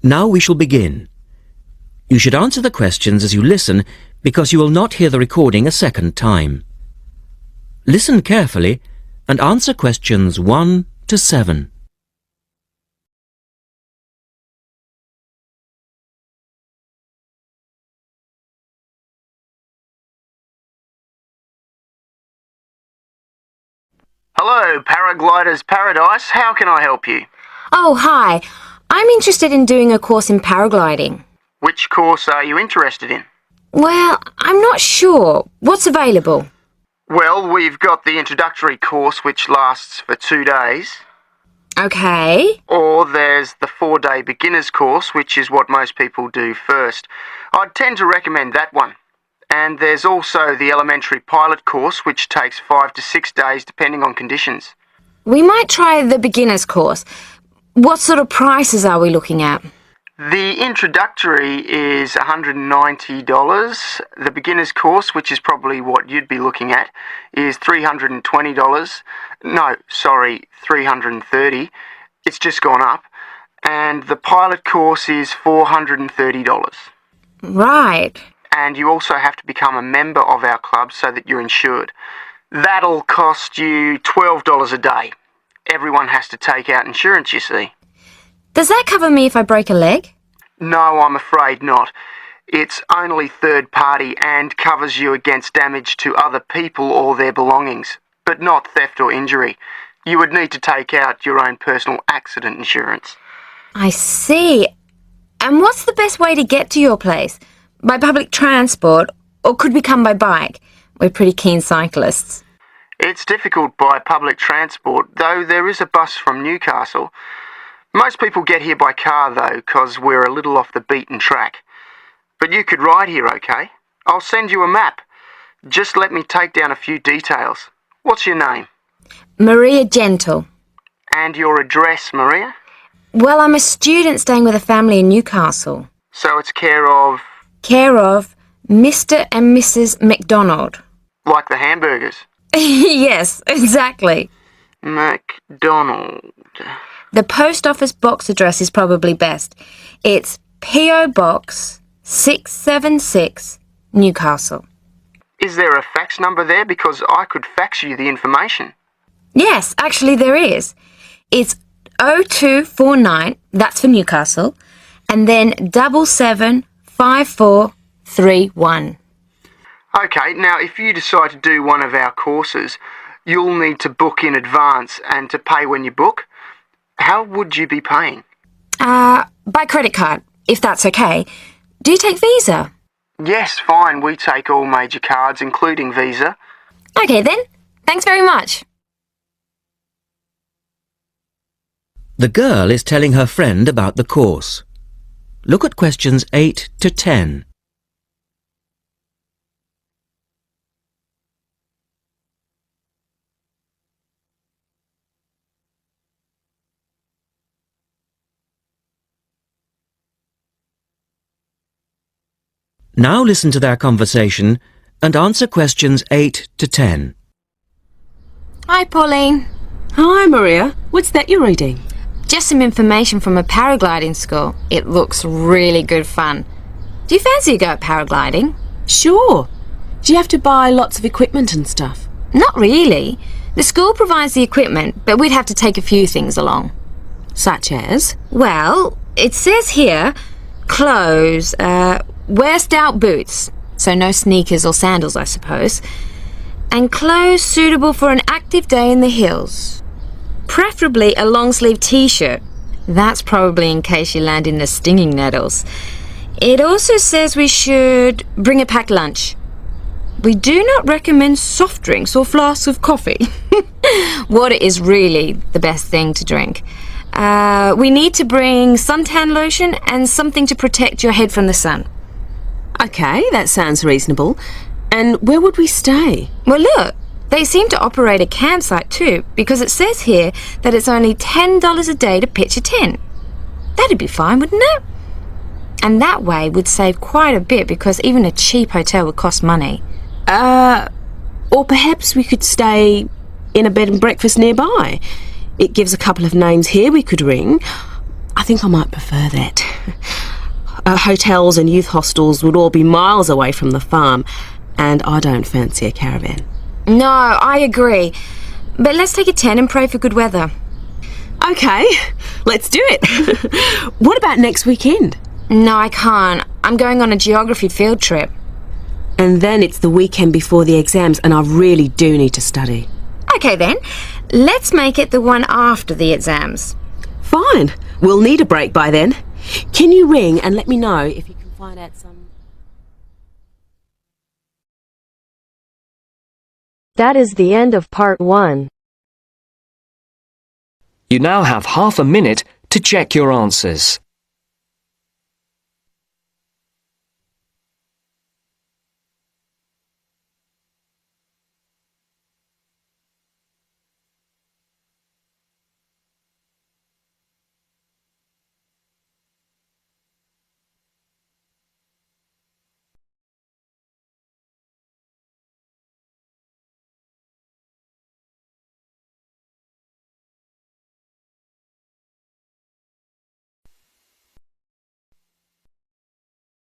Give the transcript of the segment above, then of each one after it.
Now we shall begin. You should answer the questions as you listen because you will not hear the recording a second time. Listen carefully and answer questions 1 to 7. Hello, Paraglider's Paradise. How can I help you? Oh, hi. I'm interested in doing a course in paragliding. Which course are you interested in? Well, I'm not sure. What's available? Well, we've got the introductory course which lasts for 2 days. Okay. Or there's the 4-day beginner's course, which is what most people do first. I'd tend to recommend that one. And there's also the elementary pilot course, which takes 5 to 6 days depending on conditions. We might try the beginner's course. What sort of prices are we looking at? The introductory is $190. The beginner's course, which is probably what you'd be looking at, is $320. No, sorry, $330. It's just gone up. And the pilot course is $430. Right. And you also have to become a member of our club so that you're insured. That'll cost you $12 a day. Everyone has to take out insurance, you see. Does that cover me if I break a leg? No, I'm afraid not. It's only third party and covers you against damage to other people or their belongings, but not theft or injury. You would need to take out your own personal accident insurance. I see. And what's the best way to get to your place? By public transport, or could we come by bike? We're pretty keen cyclists. It's difficult by public transport, though there is a bus from Newcastle. Most people get here by car, though, because we're a little off the beaten track. But you could ride here, okay? I'll send you a map. Just let me take down a few details. What's your name? Maria Gentle. And your address, Maria? Well, I'm a student staying with a family in Newcastle. So it's care of... Care of Mr. and Mrs. McDonald. Like the hamburgers? Yes, exactly. McDonald. The post office box address is probably best. It's P.O. Box 676, Newcastle. Is there a fax number there? Because I could fax you the information. Yes, actually there is. It's 0249, that's for Newcastle, and then 775431. Okay, now if you decide to do one of our courses, you'll need to book in advance and to pay when you book. How would you be paying? By credit card, if that's okay. Do you take Visa? Yes, fine. We take all major cards, including Visa. Okay then. Thanks very much. The girl is telling her friend about the course. Look at questions 8 to 10. Now listen to their conversation and answer questions 8 to 10. Hi, Pauline. Hi, Maria. What's that you're reading? Just some information from a paragliding school. It looks really good fun. Do you fancy a go at paragliding? Sure. Do you have to buy lots of equipment and stuff? Not really. The school provides the equipment, but we'd have to take a few things along. Such as? Well, it says here, clothes, wear stout boots, so no sneakers or sandals, I suppose, and clothes suitable for an active day in the hills. Preferably a long-sleeve t-shirt. That's probably in case you land in the stinging nettles. It also says we should bring a packed lunch. We do not recommend soft drinks or flasks of coffee. Water is really the best thing to drink. We need to bring suntan lotion and something to protect your head from the sun. Okay, that sounds reasonable. And where would we stay? Well, look, they seem to operate a campsite too, because it says here that it's only $10 a day to pitch a tent. That'd be fine, wouldn't it? And that way we'd save quite a bit, because even a cheap hotel would cost money. Or perhaps we could stay in a bed and breakfast nearby. It gives a couple of names here we could ring. I think I might prefer that. Hotels and youth hostels would all be miles away from the farm, and I don't fancy a caravan. No, I agree. But let's take a 10 and pray for good weather. Okay, let's do it. What about next weekend? No, I can't. I'm going on a geography field trip. And then it's the weekend before the exams, and I really do need to study. Okay then, let's make it the one after the exams. Fine, we'll need a break by then. Can you ring and let me know if you can find out some... That is the end of part 1. You now have half a minute to check your answers.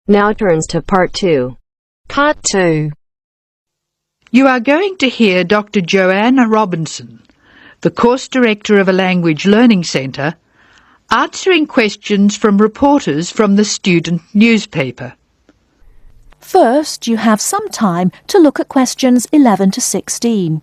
Now turns to part 2. Part 2. You are going to hear Dr. Joanna Robinson, the course director of a language learning centre, answering questions from reporters from the student newspaper. First, you have some time to look at questions 11 to 16.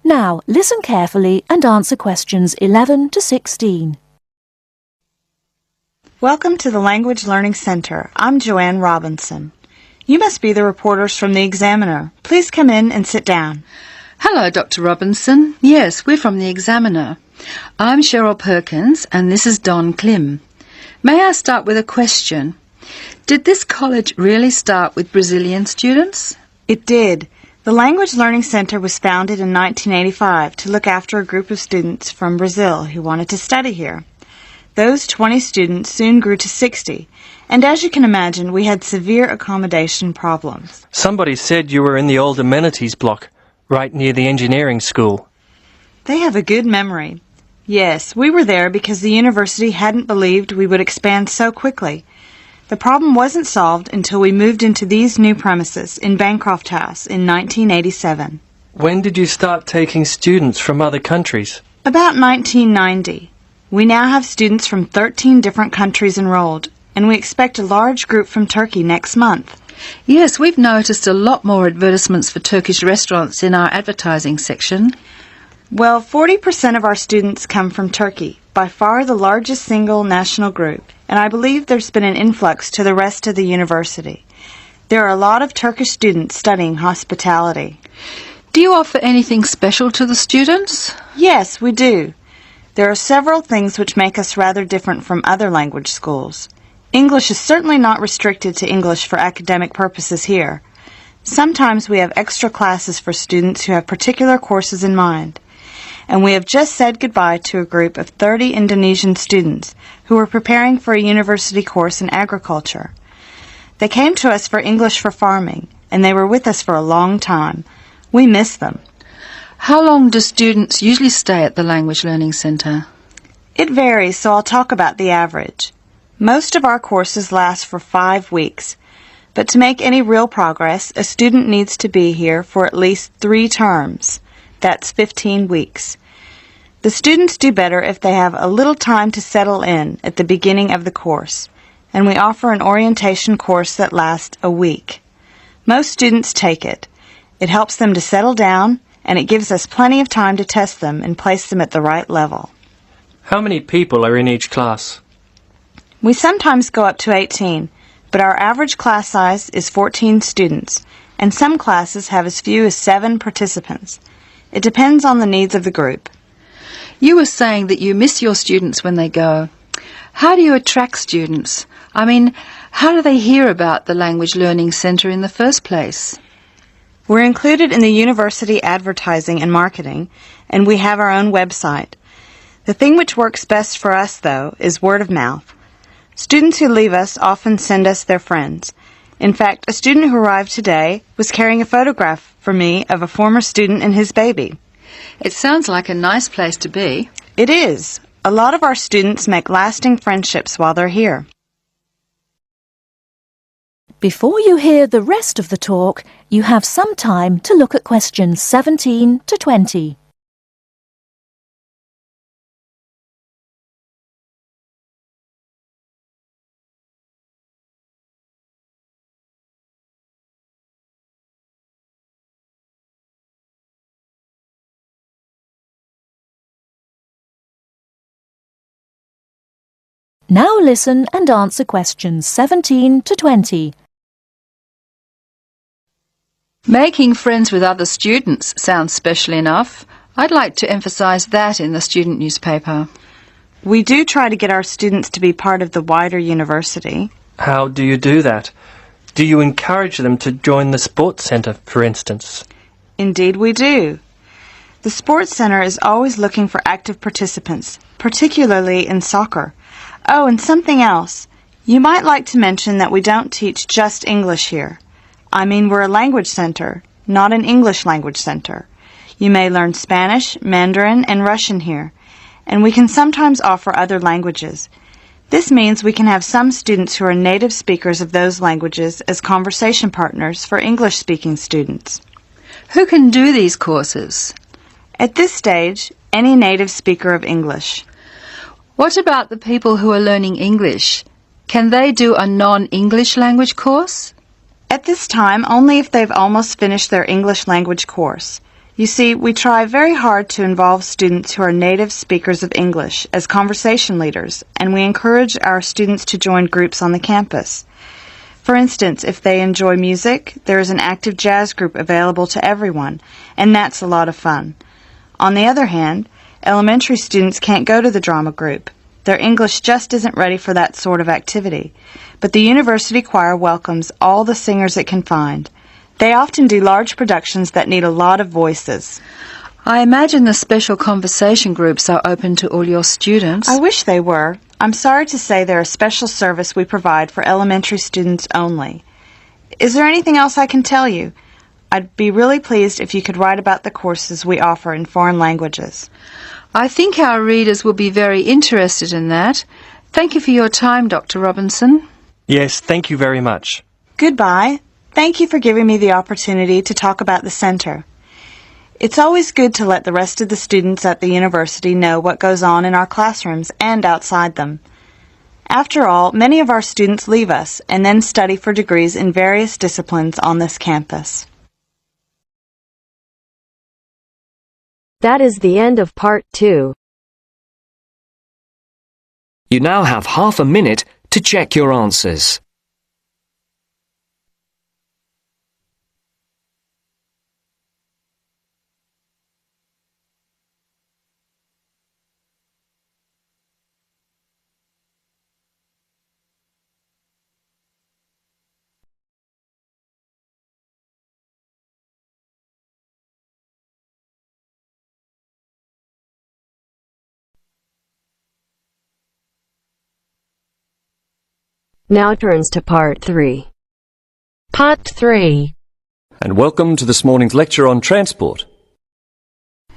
Now, listen carefully and answer questions 11 to 16. Welcome to the Language Learning Center. I'm Joanne Robinson. You must be the reporters from the Examiner. Please come in and sit down. Hello, Dr. Robinson. Yes, we're from the Examiner. I'm Cheryl Perkins and this is Don Klim. May I start with a question? Did this college really start with Brazilian students? It did. The Language Learning Center was founded in 1985 to look after a group of students from Brazil who wanted to study here. Those 20 students soon grew to 60, and as you can imagine, we had severe accommodation problems. Somebody said you were in the old amenities block, right near the engineering school. They have a good memory. Yes, we were there because the university hadn't believed we would expand so quickly. The problem wasn't solved until we moved into these new premises in Bancroft House in 1987. When did you start taking students from other countries? About 1990. We now have students from 13 different countries enrolled, and we expect a large group from Turkey next month. Yes, we've noticed a lot more advertisements for Turkish restaurants in our advertising section. Well, 40% of our students come from Turkey, by far the largest single national group, and I believe there's been an influx to the rest of the university. There are a lot of Turkish students studying hospitality. Do you offer anything special to the students? Yes, we do. There are several things which make us rather different from other language schools. English is certainly not restricted to English for academic purposes here. Sometimes we have extra classes for students who have particular courses in mind. And we have just said goodbye to a group of 30 Indonesian students who were preparing for a university course in agriculture. They came to us for English for farming, and they were with us for a long time. We miss them. How long do students usually stay at the Language Learning Centre? It varies, so I'll talk about the average. Most of our courses last for 5 weeks, but to make any real progress, a student needs to be here for at least 3 terms. That's 15 weeks. The students do better if they have a little time to settle in at the beginning of the course, and we offer an orientation course that lasts a week. Most students take it. It helps them to settle down, and it gives us plenty of time to test them and place them at the right level. How many people are in each class? We sometimes go up to 18, but our average class size is 14 students, and some classes have as few as 7 participants. It depends on the needs of the group. You were saying that you miss your students when they go. How do you attract students? I mean, how do they hear about the Language Learning Centre in the first place? We're included in the university advertising and marketing, and we have our own website. The thing which works best for us, though, is word of mouth. Students who leave us often send us their friends. In fact, a student who arrived today was carrying a photograph for me of a former student and his baby. It sounds like a nice place to be. It is. A lot of our students make lasting friendships while they're here. Before you hear the rest of the talk, you have some time to look at questions 17 to 20. Now listen and answer questions 17 to 20. Making friends with other students sounds special enough. I'd like to emphasise that in the student newspaper. We do try to get our students to be part of the wider university. How do you do that? Do you encourage them to join the sports centre, for instance? Indeed we do. The sports centre is always looking for active participants, particularly in soccer. Oh, and something else. You might like to mention that we don't teach just English here. I mean, we're a language center, not an English language center. You may learn Spanish, Mandarin, and Russian here, and we can sometimes offer other languages. This means we can have some students who are native speakers of those languages as conversation partners for English-speaking students. Who can do these courses? At this stage, any native speaker of English. What about the people who are learning English? Can they do a non-English language course? At this time, only if they've almost finished their English language course. You see, we try very hard to involve students who are native speakers of English as conversation leaders, and we encourage our students to join groups on the campus. For instance, if they enjoy music, there is an active jazz group available to everyone, and that's a lot of fun. On the other hand, elementary students can't go to the drama group. Their English just isn't ready for that sort of activity. But the university choir welcomes all the singers it can find. They often do large productions that need a lot of voices. I imagine the special conversation groups are open to all your students. I wish they were. I'm sorry to say they're a special service we provide for elementary students only. Is there anything else I can tell you? I'd be really pleased if you could write about the courses we offer in foreign languages. I think our readers will be very interested in that. Thank you for your time, Dr. Robinson. Yes, thank you very much. Goodbye. Thank you for giving me the opportunity to talk about the center. It's always good to let the rest of the students at the university know what goes on in our classrooms and outside them. After all, many of our students leave us and then study for degrees in various disciplines on this campus. That is the end of part 2. You now have half a minute to check your answers. Now turns to part 3. Part 3. And welcome to this morning's lecture on transport.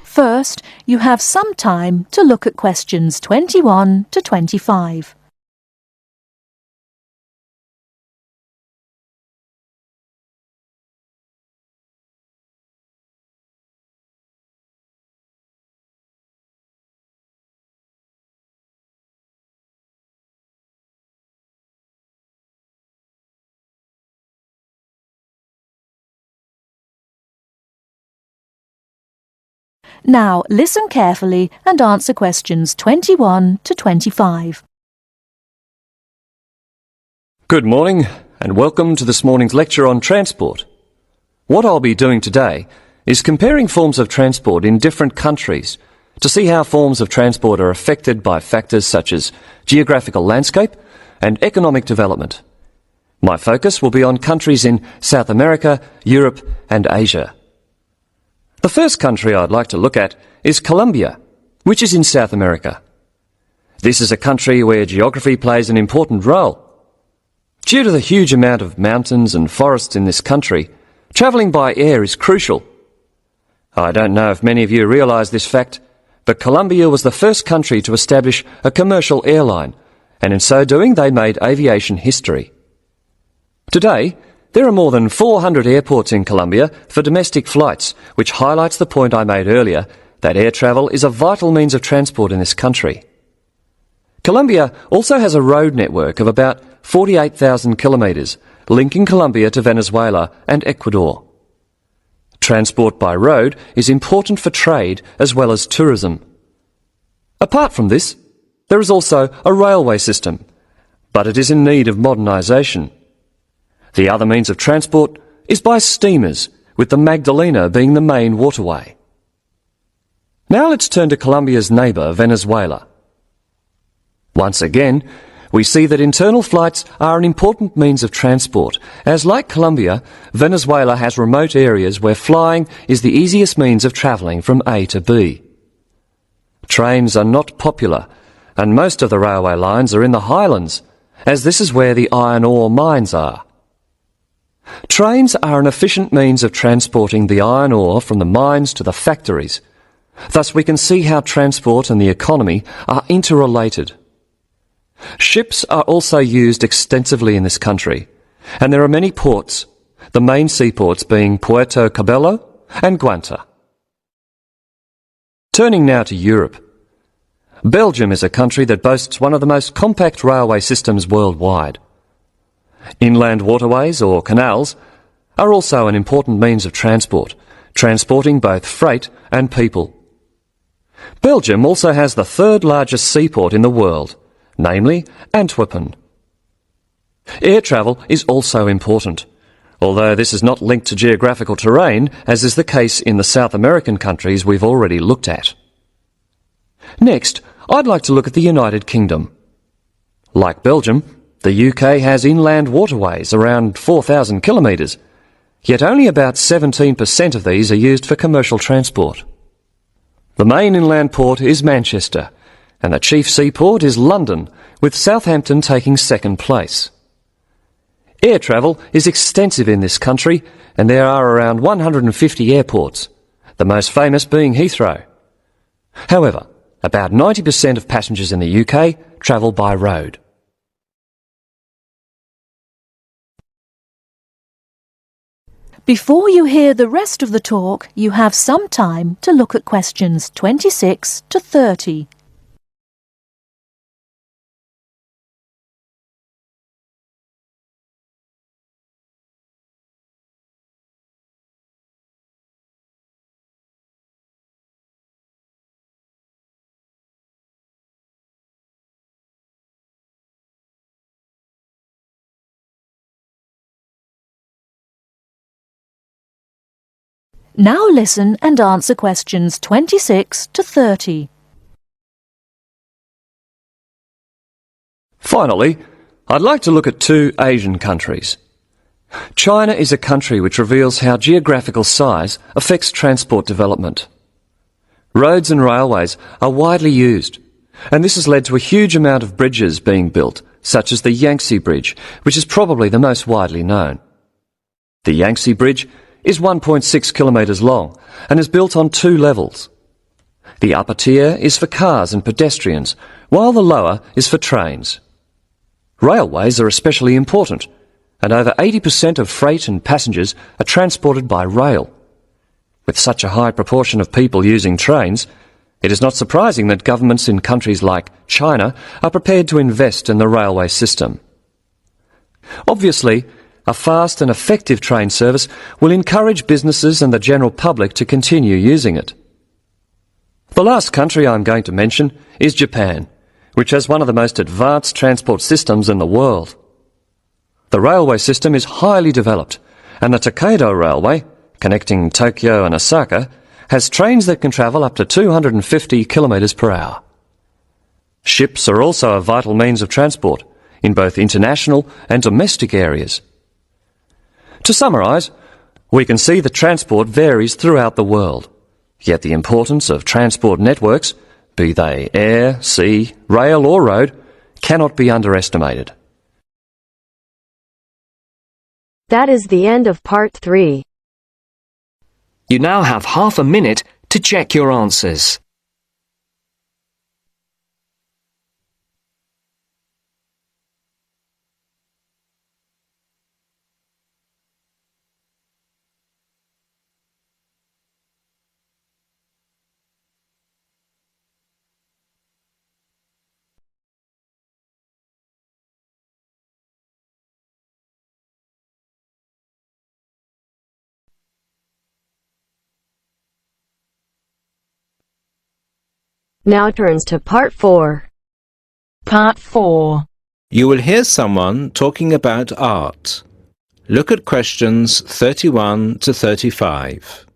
First, you have some time to look at questions 21 to 25. Now listen carefully and answer questions 21 to 25. Good morning, and welcome to this morning's lecture on transport. What I'll be doing today is comparing forms of transport in different countries to see how forms of transport are affected by factors such as geographical landscape and economic development. My focus will be on countries in South America, Europe and Asia. The first country I'd like to look at is Colombia, which is in South America. This is a country where geography plays an important role. Due to the huge amount of mountains and forests in this country, travelling by air is crucial. I don't know if many of you realise this fact, but Colombia was the first country to establish a commercial airline, and in so doing they made aviation history. Today, there are more than 400 airports in Colombia for domestic flights, which highlights the point I made earlier that air travel is a vital means of transport in this country. Colombia also has a road network of about 48,000 kilometres, linking Colombia to Venezuela and Ecuador. Transport by road is important for trade as well as tourism. Apart from this, there is also a railway system, but it is in need of modernisation. The other means of transport is by steamers, with the Magdalena being the main waterway. Now let's turn to Colombia's neighbour, Venezuela. Once again, we see that internal flights are an important means of transport, as like Colombia, Venezuela has remote areas where flying is the easiest means of travelling from A to B. Trains are not popular, and most of the railway lines are in the highlands, as this is where the iron ore mines are. Trains are an efficient means of transporting the iron ore from the mines to the factories. Thus we can see how transport and the economy are interrelated. Ships are also used extensively in this country, and there are many ports, the main seaports being Puerto Cabello and Guanta. Turning now to Europe. Belgium is a country that boasts one of the most compact railway systems worldwide. Inland waterways, or canals, are also an important means of transport, transporting both freight and people. Belgium also has the third largest seaport in the world, namely Antwerpen. Air travel is also important, although this is not linked to geographical terrain, as is the case in the South American countries we've already looked at. Next, I'd like to look at the United Kingdom. Like Belgium, the UK has inland waterways around 4,000 kilometres, yet only about 17% of these are used for commercial transport. The main inland port is Manchester, and the chief seaport is London, with Southampton taking second place. Air travel is extensive in this country, and there are around 150 airports, the most famous being Heathrow. However, about 90% of passengers in the UK travel by road. Before you hear the rest of the talk, you have some time to look at questions 26 to 30. Now listen and answer questions 26 to 30. Finally, I'd like to look at two Asian countries. China is a country which reveals how geographical size affects transport development. Roads and railways are widely used, and this has led to a huge amount of bridges being built, such as the Yangtze Bridge, which is probably the most widely known. The Yangtze Bridge is 1.6 kilometres long and is built on two levels. The upper tier is for cars and pedestrians, while the lower is for trains. Railways are especially important, and over 80% of freight and passengers are transported by rail. With such a high proportion of people using trains, it is not surprising that governments in countries like China are prepared to invest in the railway system. Obviously, a fast and effective train service will encourage businesses and the general public to continue using it. The last country I'm going to mention is Japan, which has one of the most advanced transport systems in the world. The railway system is highly developed, and the Tokaido Railway, connecting Tokyo and Osaka, has trains that can travel up to 250 kilometres per hour. Ships are also a vital means of transport in both international and domestic areas. To summarise, we can see that transport varies throughout the world, yet the importance of transport networks, be they air, sea, rail or road, cannot be underestimated. That is the end of part 3. You now have half a minute to check your answers. Now turns to part 4. Part 4. You will hear someone talking about art. Look at questions 31 to 35.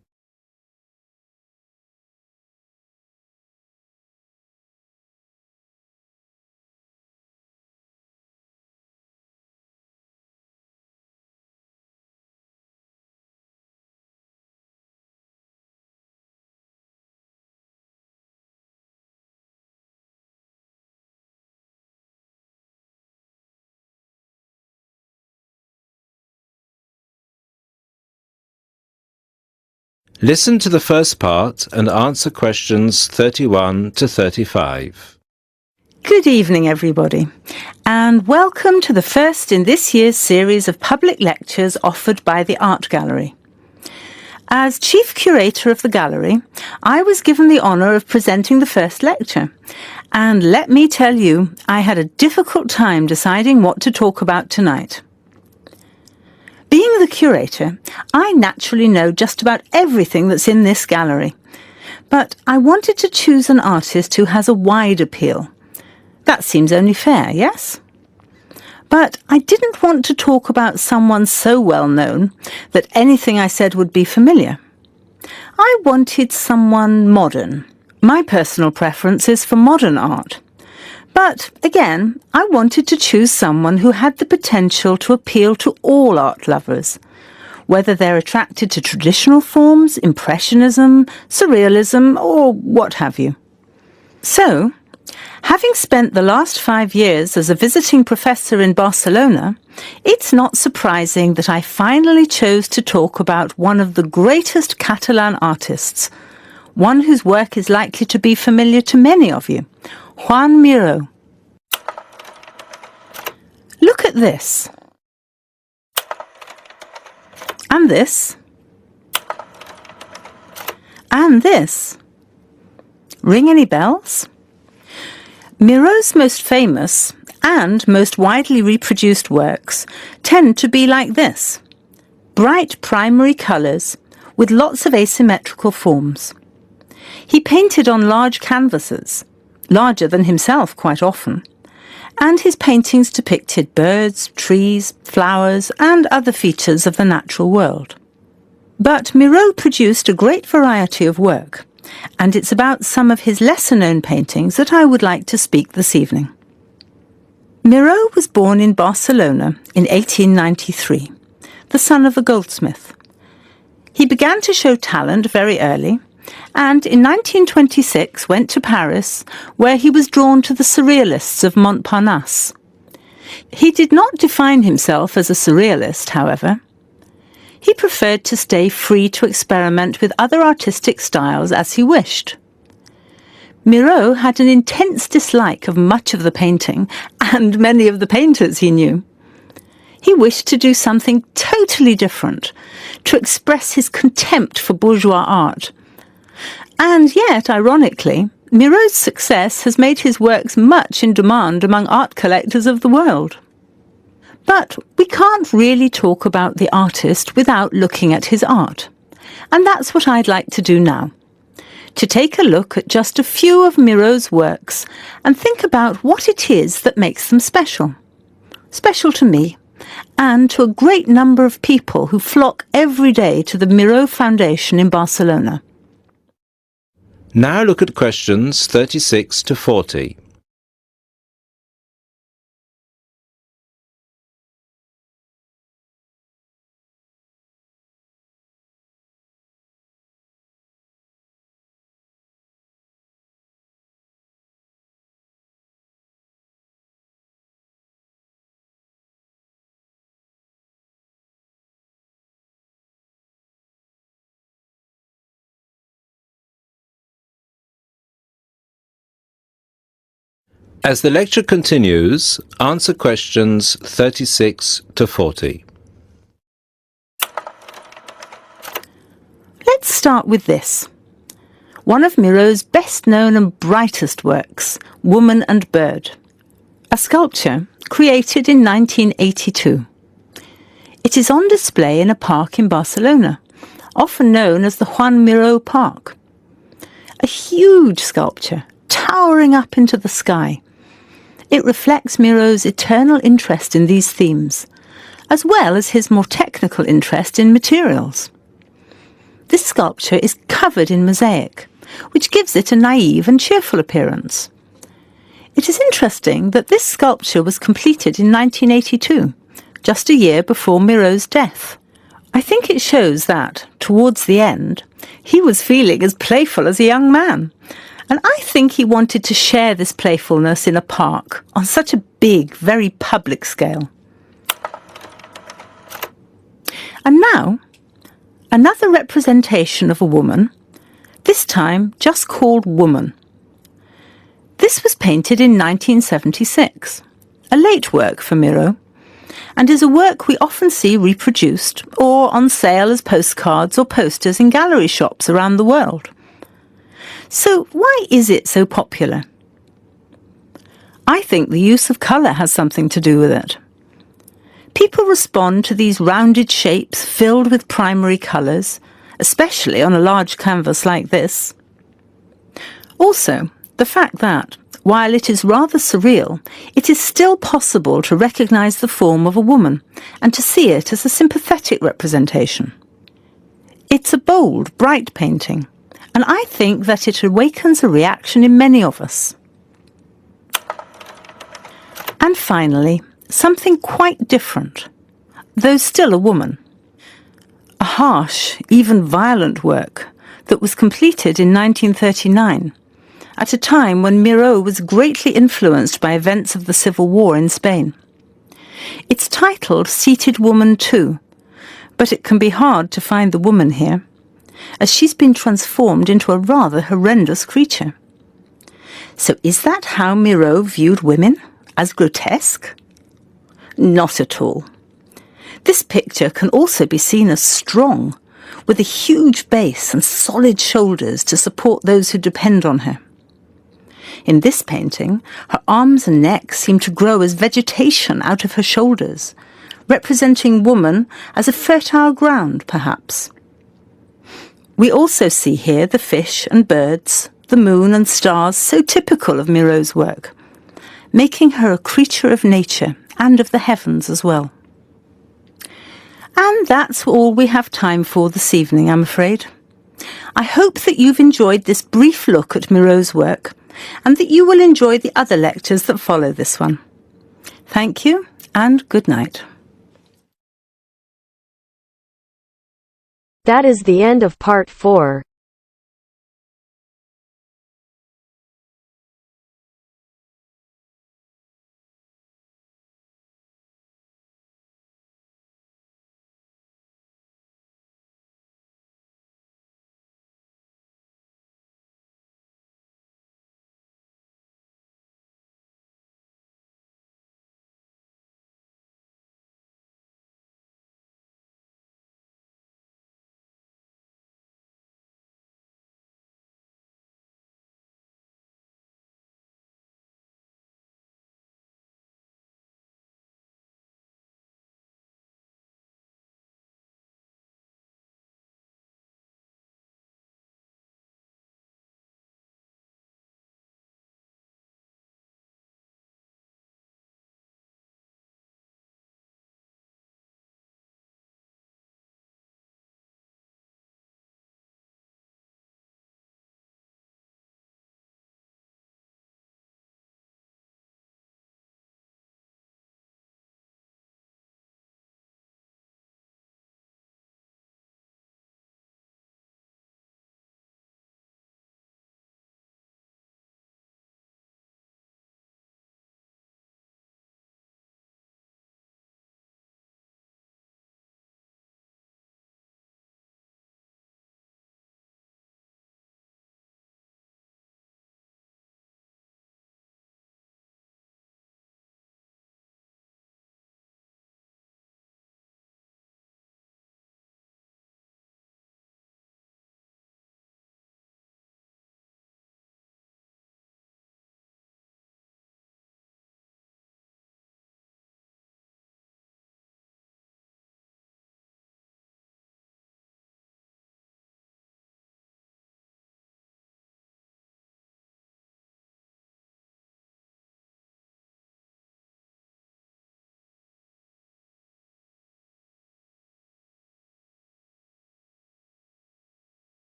Listen to the first part and answer questions 31 to 35. Good evening, everybody, and welcome to the first in this year's series of public lectures offered by the Art Gallery. As Chief Curator of the Gallery, I was given the honour of presenting the first lecture, and let me tell you, I had a difficult time deciding what to talk about tonight. Being the curator, I naturally know just about everything that's in this gallery. But I wanted to choose an artist who has a wide appeal. That seems only fair, yes? But I didn't want to talk about someone so well known that anything I said would be familiar. I wanted someone modern. My personal preference is for modern art. But, again, I wanted to choose someone who had the potential to appeal to all art lovers, whether they're attracted to traditional forms, Impressionism, Surrealism, or what have you. So, having spent the last 5 years as a visiting professor in Barcelona, it's not surprising that I finally chose to talk about one of the greatest Catalan artists, one whose work is likely to be familiar to many of you, Juan Miro. Look at this. And this. And this. Ring any bells? Miro's most famous and most widely reproduced works tend to be like this. Bright primary colours with lots of asymmetrical forms. He painted on large canvases, larger than himself quite often, and his paintings depicted birds, trees, flowers, and other features of the natural world. But Miro produced a great variety of work, and it's about some of his lesser-known paintings that I would like to speak this evening. Miro was born in Barcelona in 1893, the son of a goldsmith. He began to show talent very early, and in 1926 went to Paris, where he was drawn to the Surrealists of Montparnasse. He did not define himself as a Surrealist, however. He preferred to stay free to experiment with other artistic styles as he wished. Miro had an intense dislike of much of the painting and many of the painters he knew. He wished to do something totally different, to express his contempt for bourgeois art. And yet, ironically, Miro's success has made his works much in demand among art collectors of the world. But we can't really talk about the artist without looking at his art. And that's what I'd like to do now. To take a look at just a few of Miro's works and think about what it is that makes them special. Special to me, and to a great number of people who flock every day to the Miro Foundation in Barcelona. Now look at questions 36 to 40. As the lecture continues, answer questions 36 to 40. Let's start with this. One of Miro's best-known and brightest works, Woman and Bird. A sculpture created in 1982. It is on display in a park in Barcelona, often known as the Juan Miro Park. A huge sculpture, towering up into the sky. It reflects Miro's eternal interest in these themes, as well as his more technical interest in materials. This sculpture is covered in mosaic, which gives it a naive and cheerful appearance. It is interesting that this sculpture was completed in 1982, just a year before Miro's death. I think it shows that, towards the end, he was feeling as playful as a young man, and I think he wanted to share this playfulness in a park on such a big, very public scale. And now, another representation of a woman, this time just called Woman. This was painted in 1976, a late work for Miro, and is a work we often see reproduced or on sale as postcards or posters in gallery shops around the world. So why is it so popular? I think the use of colour has something to do with it. People respond to these rounded shapes filled with primary colours, especially on a large canvas like this. Also, the fact that, while it is rather surreal, it is still possible to recognise the form of a woman and to see it as a sympathetic representation. It's a bold, bright painting, and I think that it awakens a reaction in many of us. And finally, something quite different, though still a woman. A harsh, even violent work that was completed in 1939, at a time when Miro was greatly influenced by events of the Civil War in Spain. It's titled Seated Woman 2, but it can be hard to find the woman here, as she's been transformed into a rather horrendous creature. So is that how Miro viewed women? As grotesque? Not at all. This picture can also be seen as strong, with a huge base and solid shoulders to support those who depend on her. In this painting, her arms and neck seem to grow as vegetation out of her shoulders, representing woman as a fertile ground, perhaps. We also see here the fish and birds, the moon and stars, so typical of Miro's work, making her a creature of nature and of the heavens as well. And that's all we have time for this evening, I'm afraid. I hope that you've enjoyed this brief look at Miro's work, and that you will enjoy the other lectures that follow this one. Thank you, and good night. That is the end of part 4.